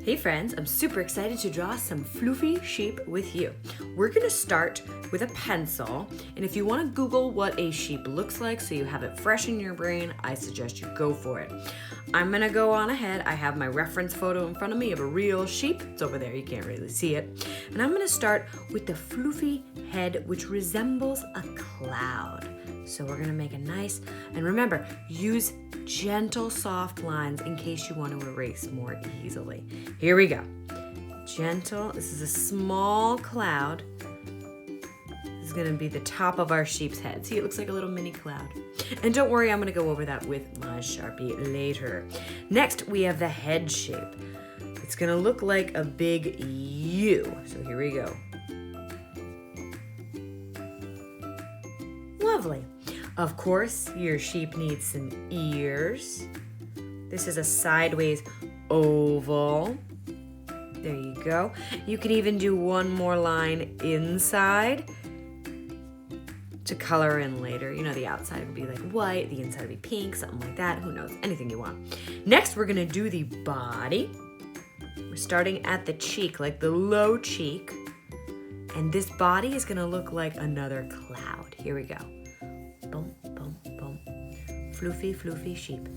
Hey friends, I'm super excited to draw some floofy sheep with you. We're gonna start with a pencil, and if you wanna Google what a sheep looks like so you have it fresh in your brain, I suggest you go for it. I'm gonna go on ahead. I have my reference photo in front of me of a real sheep. It's over there, you can't really see it. And I'm gonna start with the floofy head, which resembles a cloud. So we're gonna make a nice, and remember, use gentle, soft lines in case you want to erase more easily. Here we go. Gentle, this is a small cloud. This is gonna be the top of our sheep's head. See, it looks like a little mini cloud. And don't worry, I'm gonna go over that with my Sharpie later. Next, we have the head shape. It's gonna look like a big U. So here we go. Lovely. Of course, your sheep needs some ears. This is a sideways oval. There you go. You can even do one more line inside to color in later. You know, the outside would be like white, the inside would be pink, something like that. Who knows? Anything you want. Next, we're gonna do the body. We're starting at the cheek, like the low cheek. And this body is gonna look like another cloud. Here we go. Boom, boom, boom. Floofy, floofy sheep.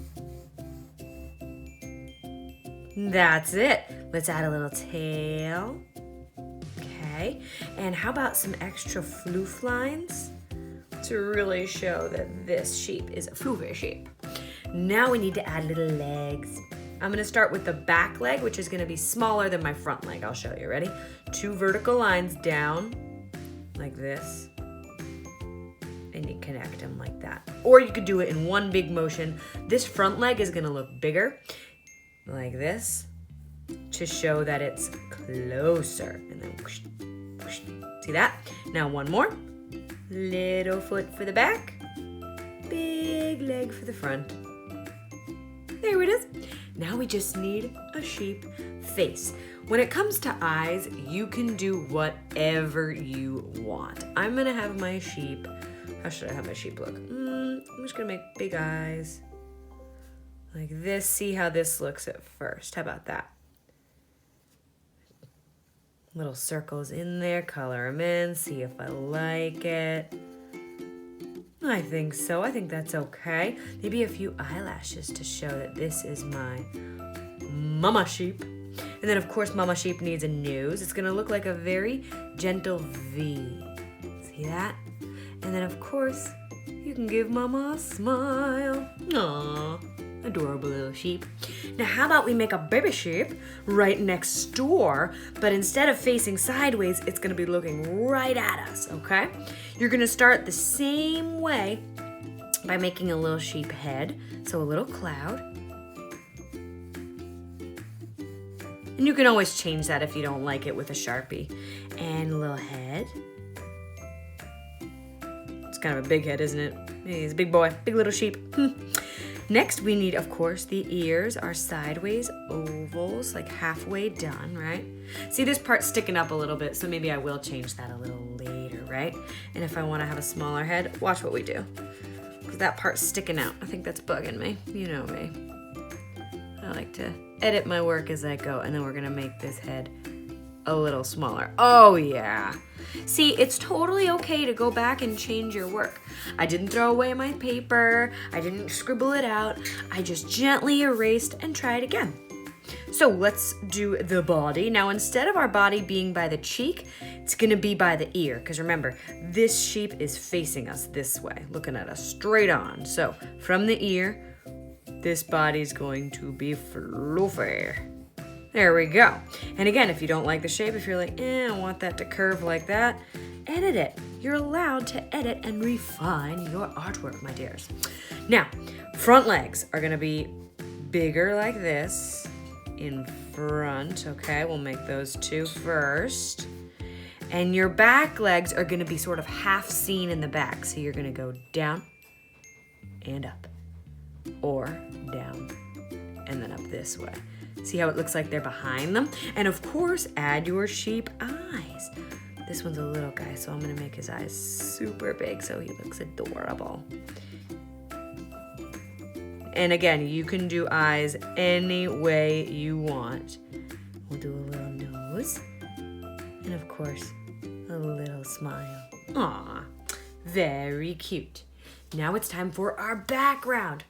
That's it. Let's add a little tail. Okay. And how about some extra floof lines to really show that this sheep is a floofy sheep? Now we need to add little legs. I'm gonna start with the back leg, which is gonna be smaller than my front leg. I'll show you. Ready? 2 vertical lines down like this. And you connect them like that. Or you could do it in one big motion. This front leg is gonna look bigger, like this, to show that it's closer. And then whoosh, whoosh. See that? Now one more. Little foot for the back, big leg for the front. There it is. Now we just need a sheep face. When it comes to eyes, you can do whatever you want. I'm gonna have my sheep. How should I have my sheep look? I'm just gonna make big eyes. Like this. See how this looks at first. How about that? Little circles in there, color them in, see if I like it. I think so. I think that's okay. Maybe a few eyelashes to show that this is my mama sheep. And then of course mama sheep needs a nose. It's gonna look like a very gentle V. See that? And then of course, you can give mama a smile. Aww, adorable little sheep. Now how about we make a baby sheep right next door, but instead of facing sideways, it's gonna be looking right at us, okay? You're gonna start the same way by making a little sheep head, so a little cloud. And you can always change that if you don't like it with a Sharpie. And a little head. It's kind of a big head, isn't it? He's a big boy, big little sheep. Next, we need, of course, the ears are sideways ovals, like halfway done, right? See, this part's sticking up a little bit, so maybe I will change that a little later, right? And if I want to have a smaller head, watch what we do. Because that part's sticking out. I think that's bugging me. You know me. I like to edit my work as I go, and then we're going to make this head a little smaller. Oh, yeah. See, it's totally okay to go back and change your work. I didn't throw away my paper. I didn't scribble it out. I just gently erased and tried again. So let's do the body. Now, instead of our body being by the cheek, it's gonna be by the ear. Because remember, this sheep is facing us this way, looking at us straight on. So from the ear, this body's going to be floofy. There we go. And again, if you don't like the shape, if you're like, I want that to curve like that, edit it. You're allowed to edit and refine your artwork, my dears. Now, front legs are gonna be bigger like this in front, okay? We'll make those 2 first. And your back legs are gonna be sort of half seen in the back. So you're gonna go down and up, or down and then up this way. See how it looks like they're behind them? And of course, add your sheep eyes. This one's a little guy, so I'm gonna make his eyes super big so he looks adorable. And again, you can do eyes any way you want. do a little nose. And of course, a little smile. Aw, very cute. Now it's time for our background.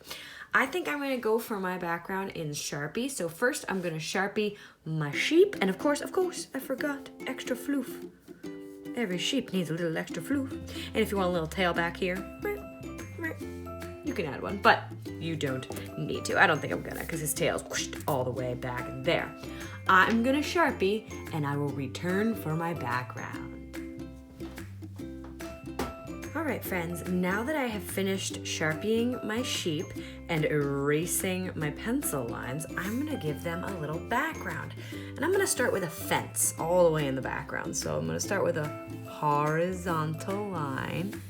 I think I'm gonna go for my background in Sharpie. So first I'm gonna Sharpie my sheep. And of course, I forgot extra floof. Every sheep needs a little extra floof. And if you want a little tail back here, you can add one, but you don't need to. I don't think I'm gonna, because his tail's whooshed all the way back there. I'm gonna Sharpie, and I will return for my background. All right, friends, now that I have finished Sharpieing my sheep and erasing my pencil lines, I'm gonna give them a little background. And I'm gonna start with a fence all the way in the background. So I'm gonna start with a horizontal line.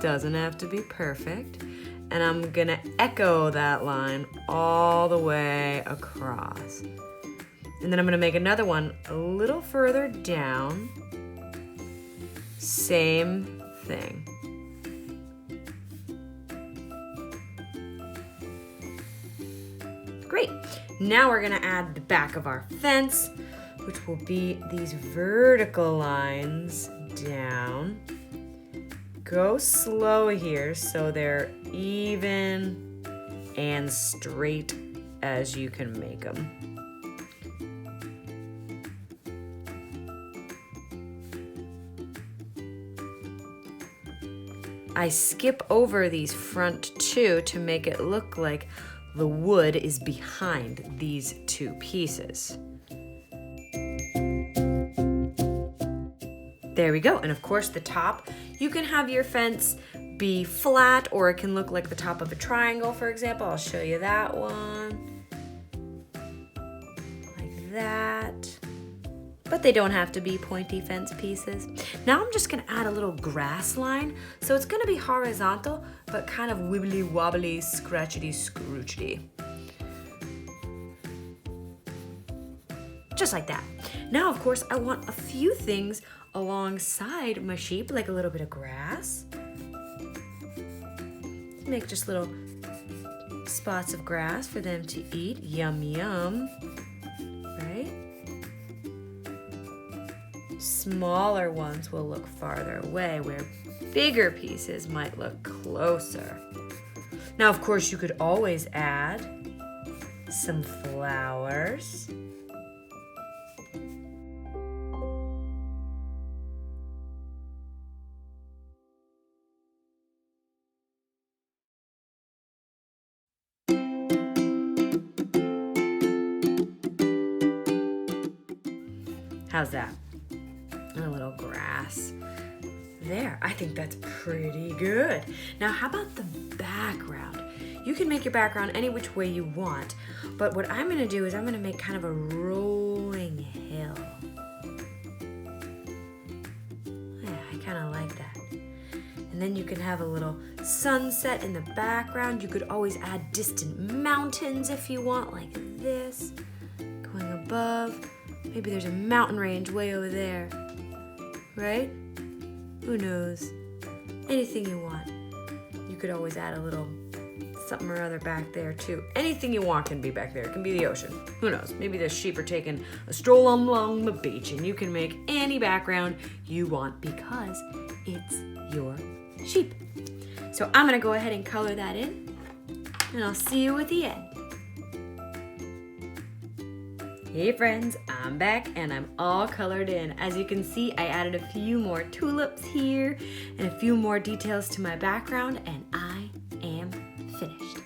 Doesn't have to be perfect. And I'm gonna echo that line all the way across. And then I'm gonna make another one a little further down. Same thing. Great. Now we're gonna add the back of our fence, which will be these vertical lines down. Go slow here so they're even and straight as you can make them. I skip over these front two to make it look like the wood is behind these two pieces. There we go. And of course the top, you can have your fence be flat or it can look like the top of a triangle, for example. I'll show you that one. Like that. But they don't have to be pointy fence pieces. Now I'm just gonna add a little grass line. So it's gonna be horizontal, but kind of wibbly wobbly, scratchity scroochety. Just like that. Now, of course, I want a few things alongside my sheep, like a little bit of grass. Make just little spots of grass for them to eat. Yum, yum, right? Smaller ones will look farther away, where bigger pieces might look closer. Now, of course, you could always add some flowers. How's that? A little grass. There, I think that's pretty good. Now, how about the background? You can make your background any which way you want, but what I'm gonna do is I'm gonna make kind of a rolling hill. Yeah, I kinda like that. And then you can have a little sunset in the background. You could always add distant mountains if you want, like this, going above. Maybe there's a mountain range way over there, right? Who knows? Anything you want. You could always add a little something or other back there too. Anything you want can be back there. It can be the ocean. Who knows? Maybe the sheep are taking a stroll along the beach and you can make any background you want because it's your sheep. So I'm gonna go ahead and color that in and I'll see you at the end. Hey friends, I'm back and I'm all colored in. As you can see, I added a few more tulips here and a few more details to my background and I am finished.